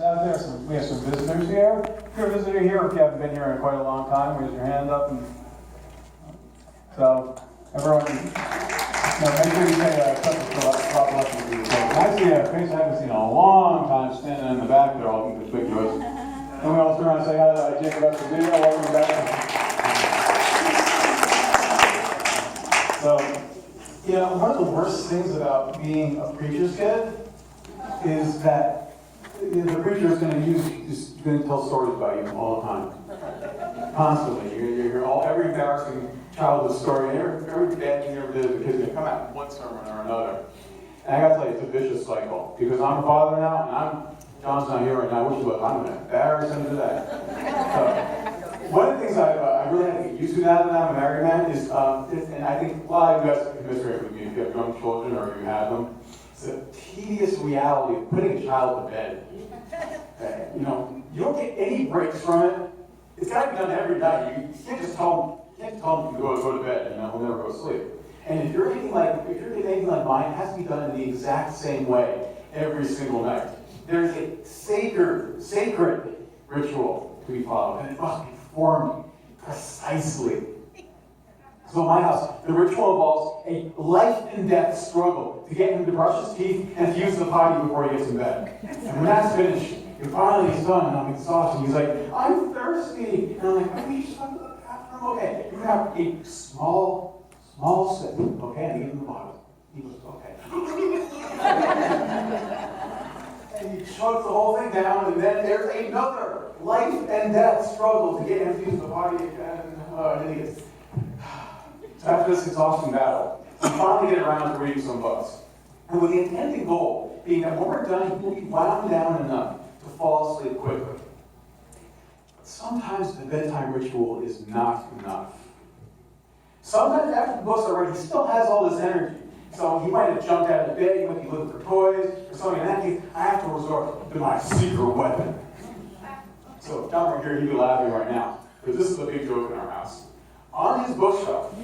Out there, we have some visitors here. If you're a visitor here, if you haven't been here in quite a long time, raise your hand up. And so, everyone, make sure you say God bless you. And I see a face I haven't seen in a long time standing in the back there, all conspicuous. And we all turn around and say hi to Jacob Esposito. Welcome back. So, one of the worst things about being a preacher's kid is that the preacher is going to tell stories about you all the time, constantly. You hear every embarrassing childhood story, every bad thing you ever did as a kid is going to come out in one sermon or another. And I got to tell you, it's a vicious cycle because I'm a father now, and John's not here right now. I wish he was. I'm going to embarrass him today. So, one of the things I really had to get used to now that I'm a married man is, and I think a lot of you guys can commiserate with me if you have young children or you have them. The tedious reality of putting a child to bed. You don't get any breaks from it. It's got to be done every night. You can't just tell them to go to bed. He'll never go to sleep. And if you're anything like mine, it has to be done in the exact same way every single night. There's a sacred ritual to be followed, and it must be performed precisely. So in my house, the ritual involves a life and death struggle to get him to brush his teeth and to use the potty before he gets in bed. And when that's finished, and finally he's done, and I'm exhausted, he's like, I'm thirsty. And I'm like, oh, you just went to the bathroom? Okay. You have a small sip, okay? And you give him the bottle. He goes, okay. And he chugs the whole thing down, and then there's another life and death struggle to get him to use the potty again. And then he gets... After this exhausting battle, we finally get around to reading some books. And with the intended goal being that when we're done, he will be wound down enough to fall asleep quickly. But sometimes the bedtime ritual is not enough. Sometimes after the books are read, he still has all this energy. So he might have jumped out of bed, he might be looking for toys, or something. In that case, I have to resort to my secret weapon. So John right here, he'd be laughing right now, because this is a big joke in our house. On his bookshelf,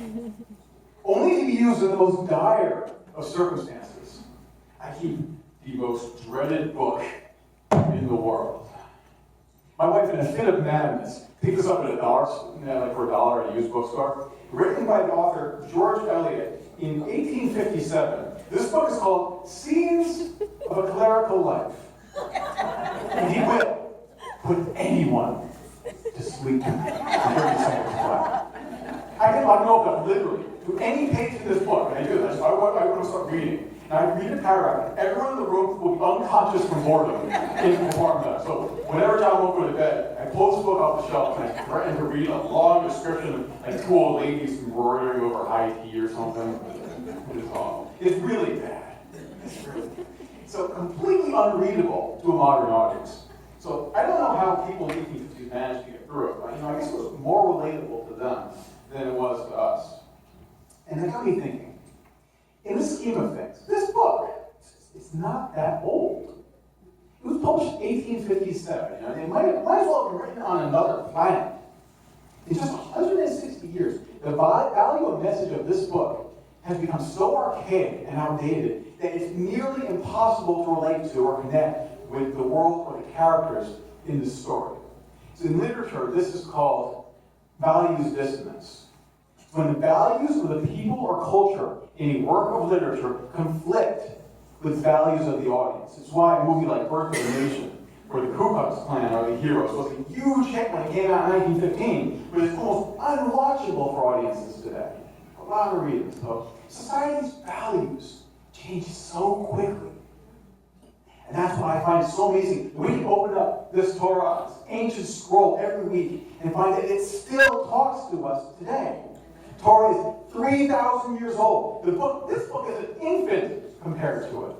only to be used in the most dire of circumstances, I keep the most dreaded book in the world. My wife, in a fit of madness, picked this up at for $1 at a used bookstore, written by the author George Eliot in 1857. This book is called Scenes of a Clerical Life. And he will put anyone to sleep in 30 seconds flat. I can open up literally to any page of this book, and I do this. I want to start reading. And I read a paragraph, and everyone in the room will be unconscious from boredom before I'm done. So whenever John won't go to bed, I pull this book off the shelf, and I threaten to read a long description of like two old ladies embroidering over high tea or something. It's awful. It's really bad. So completely unreadable to a modern audience. So I don't know how people in the 1850s managed to get through it, but I guess it was more relatable to them than it was to us. And that got me thinking, in the scheme of things, this book, it's not that old. It was published in 1857. It might as well have been written on another planet. In just 160 years, the value and message of this book has become so archaic and outdated that it's nearly impossible to relate to or connect with the world or the characters in this story. So in literature, this is called values dissonance. When the values of the people or culture in a work of literature conflict with values of the audience. It's why a movie like Birth of a Nation, where the Ku Klux Klan are the heroes, was a huge hit when it came out in 1915, but it's almost unwatchable for audiences today. A lot of reasons. So society's values change so quickly. And that's what I find so amazing. We can open up this Torah, this ancient scroll, every week and find that it still talks to us today. Torah is 3,000 years old. This book is an infant compared to it.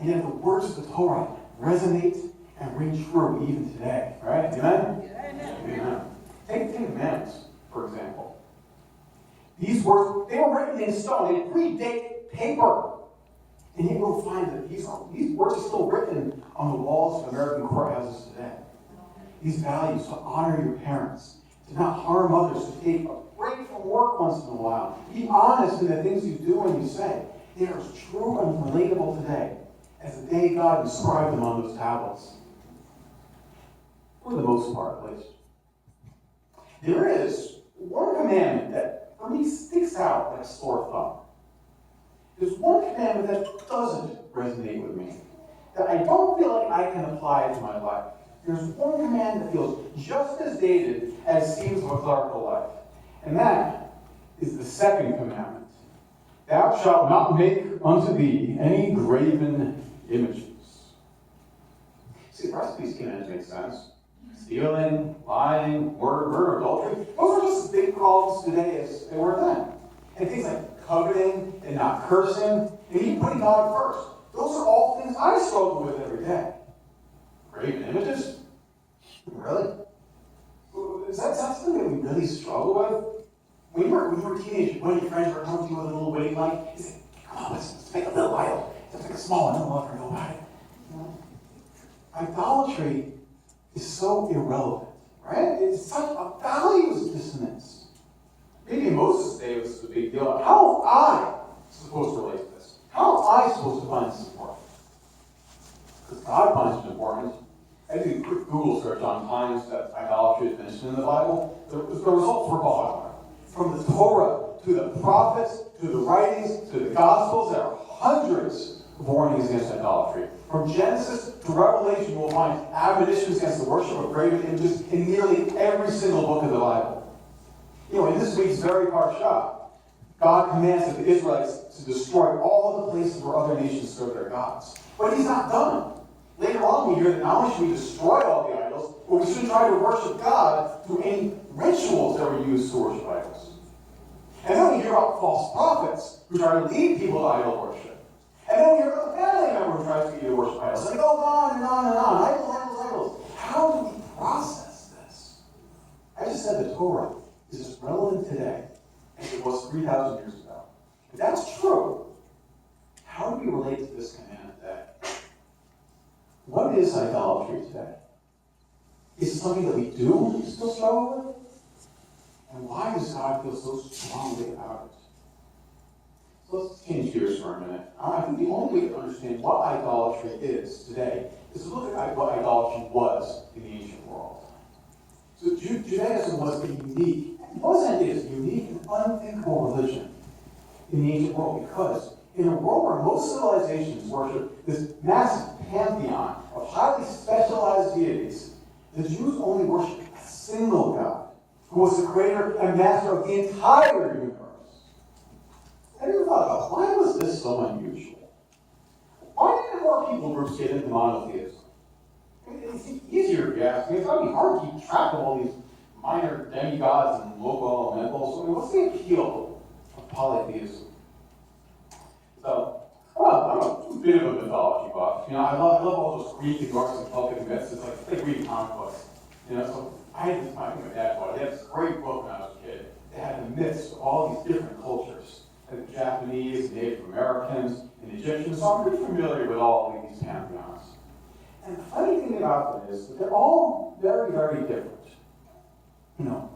And yet the words of the Torah resonate and ring true even today. Right? Amen? Amen. Take the Ten Commandments, for example. These words, they were written in stone. They predate paper. And yet we'll find that these words are still written on the walls of American courthouses today. These values to honor your parents, to not harm others, to take a break from work once in a while, be honest in the things you do and you say. They are as true and relatable today as the day God inscribed them on those tablets. for the most part at least. There is one commandment that for me sticks out like a sore thumb. There's one commandment that doesn't resonate with me, that I don't feel like I can apply to my life. There's one command that feels just as dated as seems of a clerical life, and that is the second commandment. Thou shalt not make unto thee any graven images. See, the rest of these commands make sense. Stealing, lying, murder, adultery, those are just as big problems today as they were then. And things like coveting and not cursing, and even putting God first. Those are all things I struggle with every day. Graven images? Really? Is that something that we really struggle with? When you were a teenager, one of your friends were coming to you with a little waiting light, you say, come on, let's make a little idol. Let's make a small one, I don't want to know about it. You know? Idolatry is so irrelevant, right? It's such a values dissonance. Maybe in Moses' day it was a big deal. How am I supposed to relate to this? How am I supposed to find this important? Because God finds it important. I did a quick Google search on times that idolatry is mentioned in the Bible. The results were boggling. From the Torah to the prophets to the writings to the Gospels, there are hundreds of warnings against idolatry. From Genesis to Revelation, we'll find admonitions against the worship of graven images in nearly every single book of the Bible. You know, in this week's very parsha, God commands that the Israelites to destroy all the places where other nations serve their gods. But he's not done. Later on, we hear that not only should we destroy all the idols, but we should try to worship God through any rituals that were used to worship idols. And then we hear about false prophets who try to lead people to idol worship. And then we hear about a family member who tries to get you to worship idols. And it goes on and on and on. Idols, idols, idols. How do we process this? I just said the Torah is as relevant today as it was 3,000 years ago. If that's true, how do we relate to this command today? What is idolatry today? Is it something that we do still struggle with? And why does God feel so strongly about it? So let's change gears for a minute. I think the only way to understand what idolatry is today is to look at what idolatry was in the ancient world. So Judaism was a unique, it is a unique and unthinkable religion in the ancient world, because in a world where most civilizations worship this massive pantheon of highly specialized deities, the Jews only worship a single God, who was the creator and master of the entire universe. Have you ever thought about why was this so unusual? Why didn't more people groups get into monotheism? I mean, it's easier, if you ask me. It's going to be hard to keep track of all these minor demigods and local elementals. I mean, what's the appeal of polytheism? So, I'm a bit of a mythology buff. You know, I love all those Greek and Norse and Celtic myths. It's like reading comic books. You know, so I had this, I think my dad bought it. They had this great book when I was a kid. They had the myths of all these different cultures. Like the Japanese, Native Americans, and Egyptians. So I'm pretty familiar with all of these pantheons. And the funny thing about them is that they're all very, very different. You know,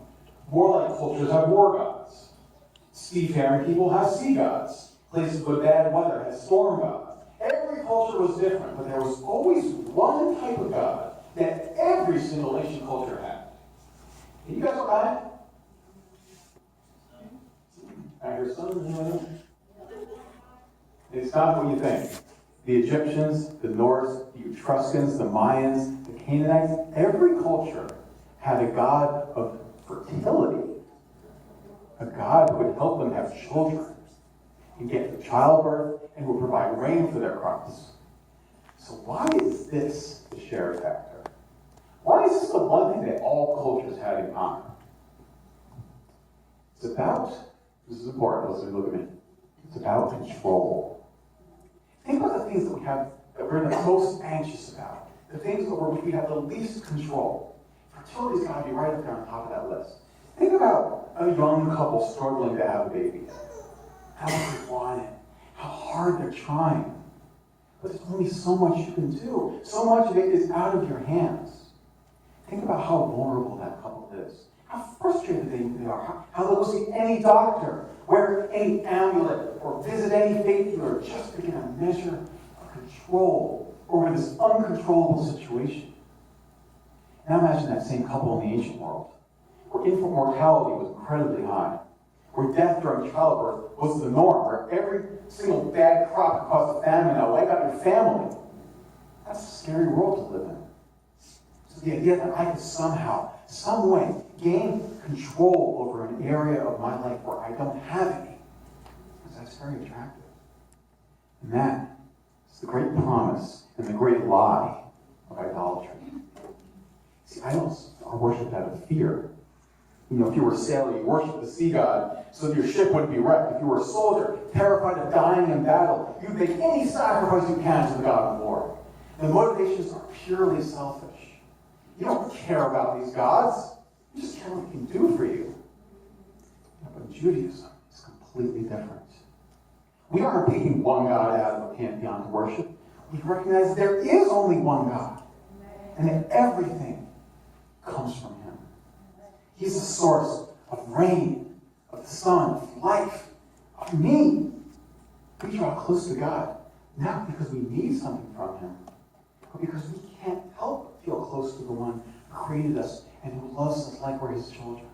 warlike cultures have war gods. Seafaring people have sea gods. Places with bad weather had storm gods. Every culture was different, but there was always one type of god that every single ancient culture had. And you guys know that? I hear something. It's not what you think. The Egyptians, the Norse, the Etruscans, the Mayans, the Canaanites, every culture had a god of fertility. A god who would help them have children and get to childbirth and would provide rain for their crops. So why is this the shared factor? Why is this the one thing that all cultures had in common? It's about, this is important, listen, look at me. It's about control. Think about the things that we have, that we're the most anxious about. The things over which we have the least control. Fertility's got to be right up there on top of that list. Think about a young couple struggling to have a baby. How much they want it. How hard they're trying. But there's only so much you can do. So much of it is out of your hands. Think about how vulnerable that couple is. How frustrated they are. How they'll go see any doctor, wear any amulet, or visit any faith healer just to get a measure of control over this uncontrollable situation. Now imagine that same couple in the ancient world, where infant mortality was incredibly high, where death during childbirth was the norm, where every single bad crop could cause a famine and wipe out your family. That's a scary world to live in. So the idea that I could somehow, some way, gain control over an area of my life where I don't have any, that's very attractive. And that is the great promise and the great lie of idolatry. See, idols are worshipped out of fear. You know, if you were a sailor, you worship the sea god so that your ship wouldn't be wrecked. If you were a soldier, terrified of dying in battle, you'd make any sacrifice you can to the god of war. The motivations are purely selfish. You don't care about these gods. You just care what they can do for you. But in Judaism, it's completely different. We aren't picking one God out of a pantheon to worship. We recognize there is only one God. And that everything comes from him. He's the source of rain, of the sun, of life, of me. We draw close to God, not because we need something from him, but because we can't help but feel close to the one who created us and who loves us like we're his children.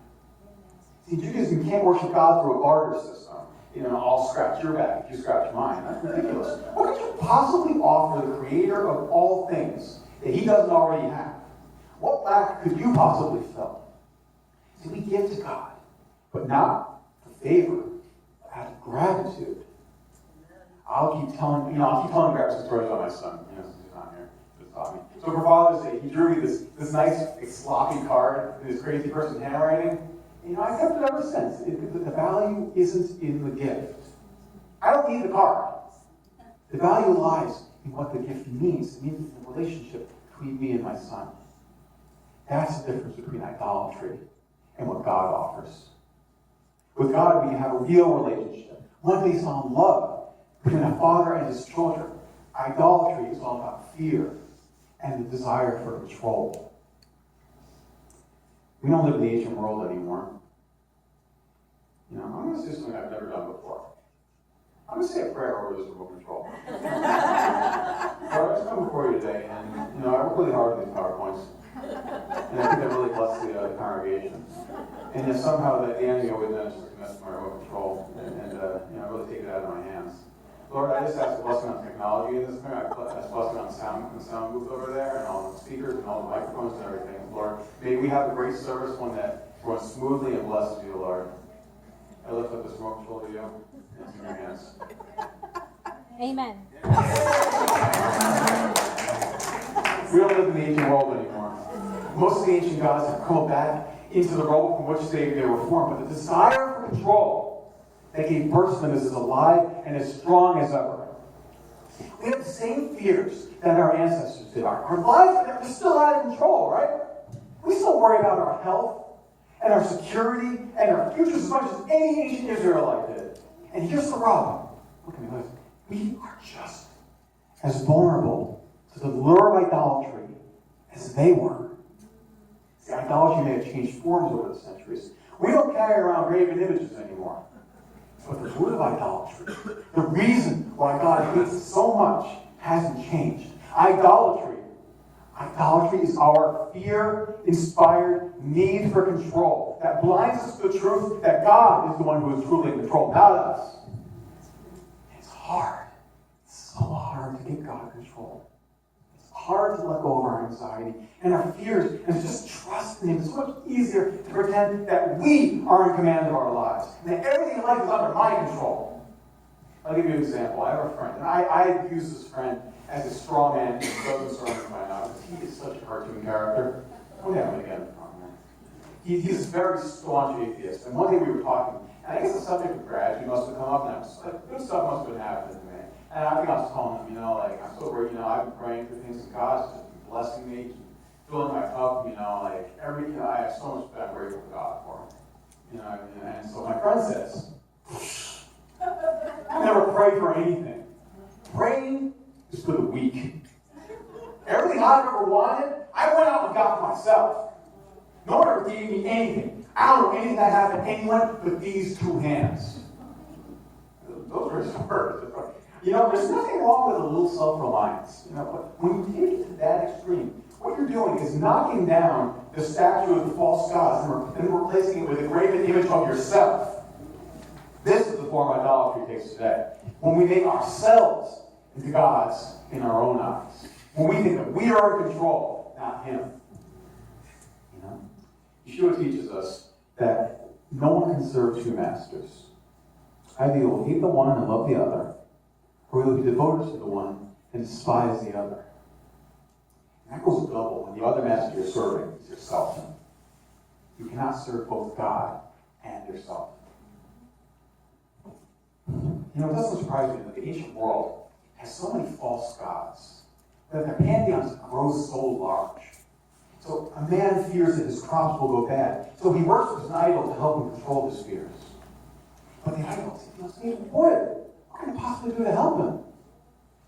See, in Judaism, you can't worship God through a barter system. You know, I'll scratch your back if you scratch mine. That's ridiculous. What could you possibly offer the creator of all things that he doesn't already have? What lack could you possibly fill? See, we give to God, but not for favor, but out of gratitude. I'll keep telling embarrassing stories about my son. You know, since he's not here, just taught me. So for Father's Day, he drew me this nice, sloppy card in this crazy person's handwriting. You know, I've kept it ever since. The value isn't in the gift. I don't need the card. The value lies in what the gift means. It means the relationship between me and my son. That's the difference between idolatry and what God offers. With God, we have a real relationship, one based on love between a father and his children. Idolatry is all about fear and the desire for control. We don't live in the ancient world anymore. You know, I'm going to say something I've never done before. I'm going to say a prayer over this remote control. Lord, I just come before you today, and you know, I work really hard with these PowerPoints, and I think that really bless the congregation. And yet somehow the enemy always manages to mess with my remote control, and you know, really take it out of my hands. Lord, I just ask a blessing on technology in this thing. I ask a blessing on the sound booth over there, and all the speakers, and all the microphones, and everything. Lord, may we have a great service, one that runs smoothly and blesses you, Lord. I lift up this remote control to you, and it's in your hands. Amen. We don't live in the ancient world anymore. Most of the ancient gods have come back into the role from which they were formed, but the desire for control that gave birth to them is as alive and as strong as ever. We have the same fears that our ancestors did. Our lives are still out of control, right? We still worry about our health and our security and our futures as much as any ancient Israelite did. And here's the rub. Look at me, listen. We are just as vulnerable to the lure of idolatry as they were. See, idolatry may have changed forms over the centuries. We don't carry around graven images anymore. But the root of idolatry, the reason why God hates it so much, hasn't changed. Idolatry is our fear-inspired need for control that blinds us to the truth that God is the one who is truly in control, not us. It's hard. It's so hard to get God in control. It's hard to let go of our anxiety and our fears and to just trust in Him. It's so much easier to pretend that we are in command of our lives and that everything in life is under my control. I'll give you an example. I have a friend, and I use this friend as a straw man in Southern Sermon by now, because he is such a cartoon character. We'll have him again. He's a very staunch atheist. And one day we were talking, and I guess the subject of gratitude must have come up, and I was like, good stuff must have been happening to me. And I think I was telling him, like, I'm so great, I've been praying for things, and God's just been blessing me, filling my cup, I have so much that I'm grateful to God for. And so my friend says, I never pray for anything. Praying is for the weak. Everything I've ever wanted, I went out and got for myself. No one ever gave me anything. I don't know anything I have in anyone but these two hands. Those are his words. There's nothing wrong with a little self-reliance. But when you take it to that extreme, what you're doing is knocking down the statue of the false gods and replacing it with a graven image of yourself. This is the form idolatry takes today. When we make ourselves into gods in our own eyes. When we think that we are in control, not him. You know? Yeshua teaches us that no one can serve two masters. Either you will hate the one and love the other, or you will be devoted to the one and despise the other. And that goes double when the other master you're serving is yourself. You cannot serve both God and yourself. You know, it doesn't surprise me that the ancient world has so many false gods that their pantheons grow so large. So a man fears that his crops will go bad, so he worships an idol to help him control his fears. But the idol, he feels, hey, what can I possibly do to help him?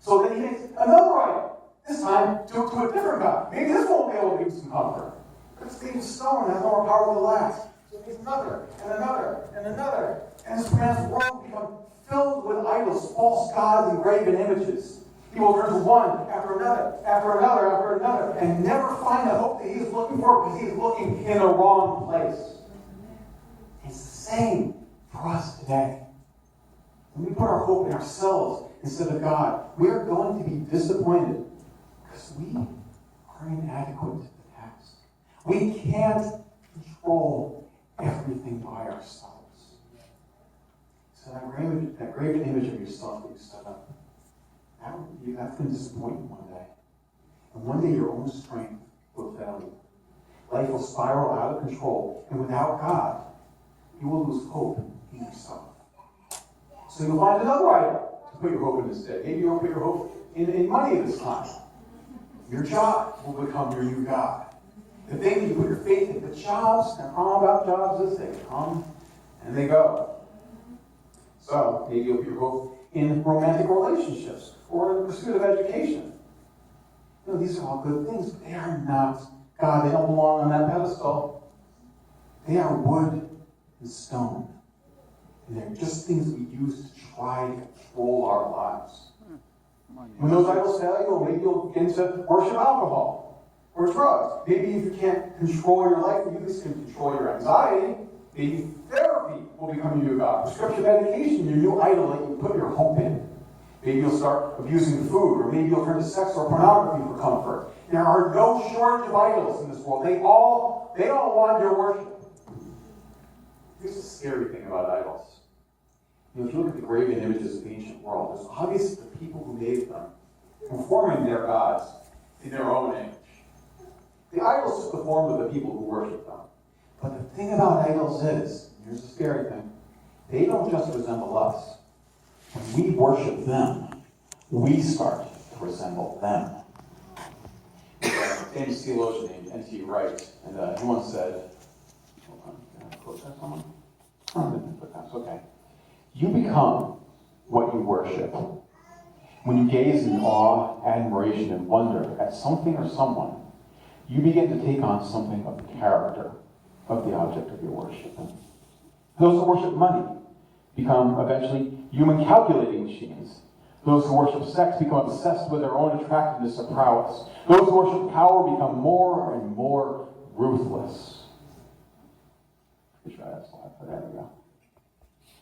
So then he makes another idol, this time to a different god. Maybe this won't be able to give him some comfort. But it's made of stone and has more power than the last. So he makes another, and another, and another. And this man's world becomes filled with idols, false gods, and graven images. He will turn to one after another, after another, after another, and never find the hope that he is looking for because he is looking in the wrong place. It's the same for us today. When we put our hope in ourselves instead of God, we are going to be disappointed because we are inadequate to the task. We can't control everything by ourselves. So that graven image of yourself that you set up, that's going to disappoint you one day. And one day your own strength will fail you. Life will spiral out of control, and without God, you will lose hope in yourself. So you'll find another idol to put your hope in instead. Maybe you'll put your hope in money this time. Your job will become your new God. The thing that you put your faith in, the jobs, and all about jobs is they come and they go. So maybe you'll put your hope in romantic relationships or in the pursuit of education. You know, these are all good things, but they are not God. They don't belong on that pedestal. They are wood and stone. And they're just things we use to try to control our lives. When those idols fail you, maybe you'll begin to worship alcohol or drugs. Maybe if you can't control your life, you can control your anxiety. Maybe therapy will become your new God. Prescription medication, your new idol that you put your hope in. Maybe you'll start abusing food, or maybe you'll turn to sex or pornography for comfort. There are no shortage of idols in this world. They all want your worship. Here's the scary thing about idols. You know, if you look at the graven images of the ancient world, it's obvious that the people who made them were forming their gods in their own image. The idols took the form of the people who worshiped them. But the thing about idols is, here's the scary thing, they don't just resemble us. When we worship them, we start to resemble them. Famous theologian named N.T. Wright, and he once said, hold on, can I quote that someone? Oh, I didn't put that, it's okay. You become what you worship. When you gaze in awe, admiration, and wonder at something or someone, you begin to take on something of the character of the object of your worship. Those who worship money become eventually human calculating machines. Those who worship sex become obsessed with their own attractiveness or prowess. Those who worship power become more and more ruthless. Let me try that slide. There we go.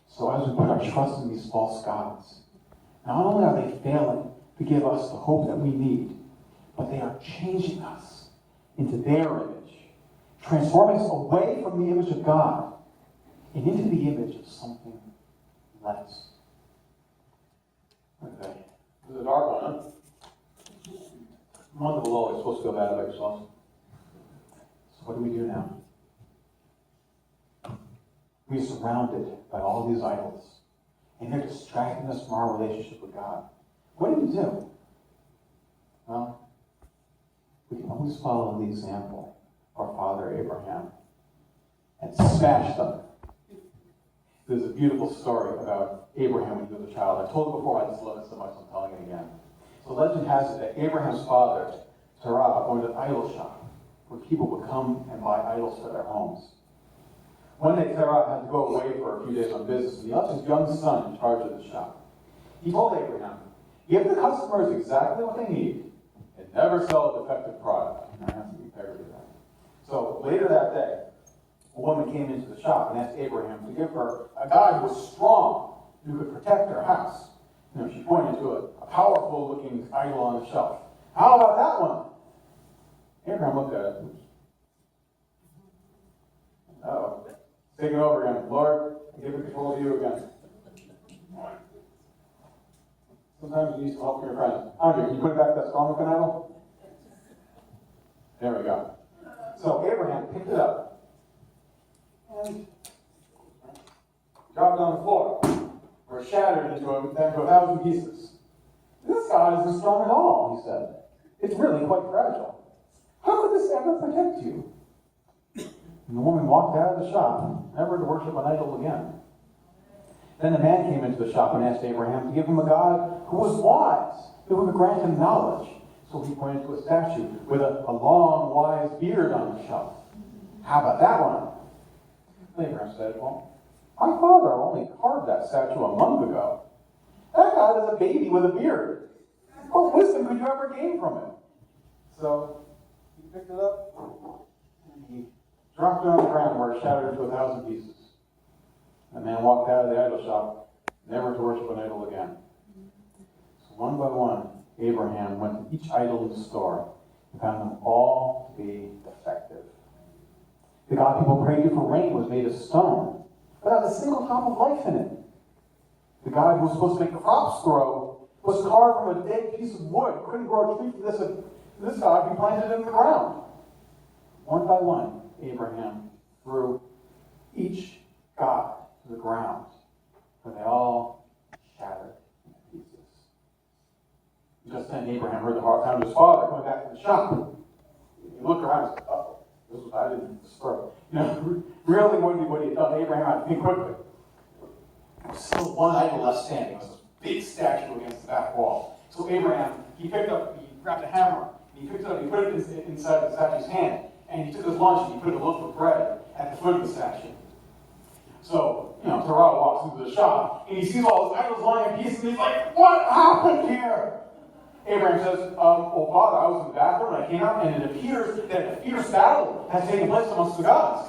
So as we put our trust in these false gods, not only are they failing to give us the hope that we need, but they are changing us into their image, transforming us away from the image of God and into the image of something less. Okay. This is a dark one, huh? Month below, you're supposed to feel bad about yourself. So what do we do now? We are surrounded by all these idols, and they're distracting us from our relationship with God. What do we do? Well, we can always follow the example of our father Abraham and smash them. There's a beautiful story about Abraham when he was a child. I told it before, I just love it so much, I'm telling it again. So legend has it that Abraham's father, Terah, owned an idol shop where people would come and buy idols for their homes. One day, Terah had to go away for a few days on business, and he left his young son in charge of the shop. He told Abraham, give the customers exactly what they need, and never sell a defective product. I have to be fair to that. So later that day, a woman came into the shop and asked Abraham to give her a guy who was strong, who could protect her house. She pointed to a powerful-looking idol on the shelf. How about that one? Abraham looked at it. Uh-oh. Take it over again. Lord, I give it control to you again. Sometimes you need some help from your friends. Andre, can you put it back to that strong-looking idol? There we go. So Abraham picked it up and dropped it on the floor, or shattered into 1,000 pieces. This God isn't strong at all, he said. It's really quite fragile. How could this ever protect you? And the woman walked out of the shop, never to worship an idol again. Then a man came into the shop and asked Abraham to give him a God who was wise, who would grant him knowledge. So he pointed to a statue with a long, wise beard on the shelf. How about that one? Abraham said, well, my father only carved that statue a month ago. That God is a baby with a beard. What wisdom could you ever gain from it? So he picked it up and he dropped it on the ground where it shattered into 1,000 pieces. The man walked out of the idol shop, never to worship an idol again. So one by one, Abraham went to each idol in the store and found them all to be defective. The God people prayed to for rain was made of stone, without a single drop of life in it. The God who was supposed to make crops grow was carved from a dead piece of wood. Couldn't grow a tree from this God who planted it in the ground. One by one, Abraham threw each God to the ground, for they all shattered into pieces. Just then, Abraham heard the hard sound of his father coming back from the shop. He looked around and said, "Oh, this was bad in his throat." Really, what he had done, Abraham had to think quickly. There was still one idol left standing. It was this big statue against the back wall. So Abraham, he grabbed a hammer, and he picked it up, he put it inside the statue's hand, and he took his lunch and he put a loaf of bread at the foot of the statue. So, Terah walks into the shop, and he sees all his idols lying in pieces, and he's like, what happened here? Abraham says, well, Father, I was in the bathroom, and I came out, and it appears that a fierce battle has taken place amongst the gods.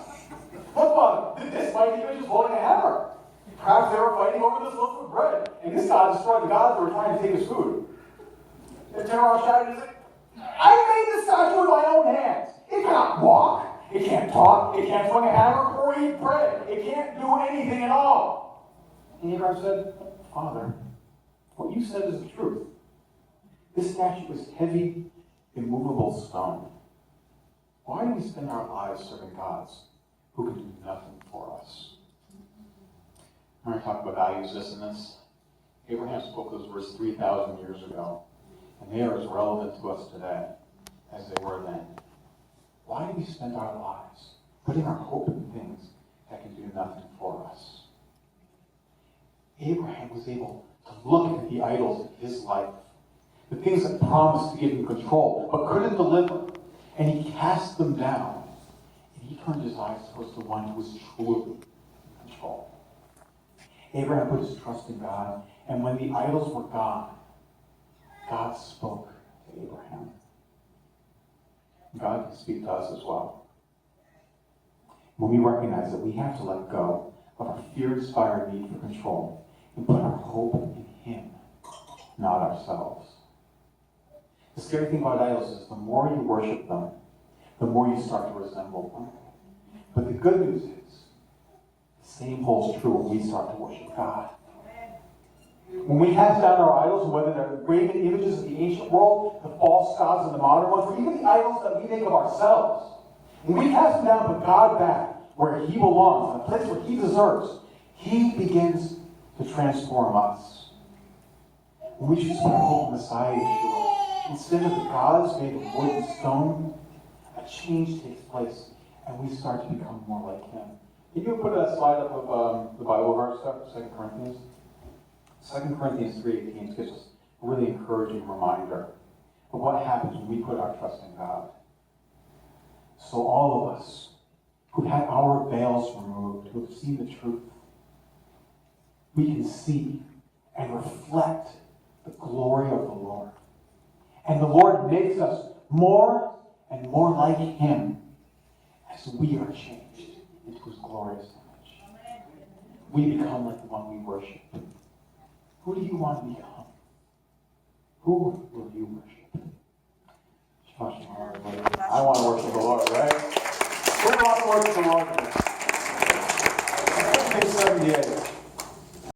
What, Father? This mighty image is holding a hammer. Perhaps they were fighting over this loaf of bread, and this God destroyed the gods that were trying to take his food. And Terah shouted, he's like, I made this statue with my own hands. It cannot walk. It can't talk. It can't swing a hammer or eat bread. It can't do anything at all. And Abraham said, Father, what you said is the truth. This statue is heavy, immovable stone. Why do we spend our lives serving gods who can do nothing for us? I'm going to talk about values, this and this. Abraham spoke those words 3,000 years ago, and they are as relevant to us today as they were then. Why do we spend our lives putting our hope in things that can do nothing for us? Abraham was able to look at the idols of his life, the things that promised to give him control, but couldn't deliver, and he cast them down, and he turned his eyes towards the one who was truly in control. Abraham put his trust in God, and when the idols were gone, God spoke to Abraham. God can speak to us as well. When we recognize that we have to let go of our fear-inspired need for control and put our hope in Him, not ourselves. The scary thing about idols is the more you worship them, the more you start to resemble them. But the good news is, the same holds true when we start to worship God. When we cast down our idols, whether they're graven images of the ancient world, the false gods of the modern ones, or even the idols that we make of ourselves, when we cast them down, put God back where He belongs, in the place where He deserves, He begins to transform us. When we choose to put our hope in Messiah Yeshua, instead of the gods made of wood and stone, a change takes place, and we start to become more like Him. Can you put a slide up of the Bible verse, 2 Corinthians? 2 Corinthians 3:18 gives us a really encouraging reminder of what happens when we put our trust in God. So all of us who had our veils removed, who have seen the truth, we can see and reflect the glory of the Lord. And the Lord makes us more and more like Him as we are changed into His glorious image. We become like the one we worship. Who do you want to become? Who will you worship? I want to worship the Lord, right? Who wants to worship the Lord?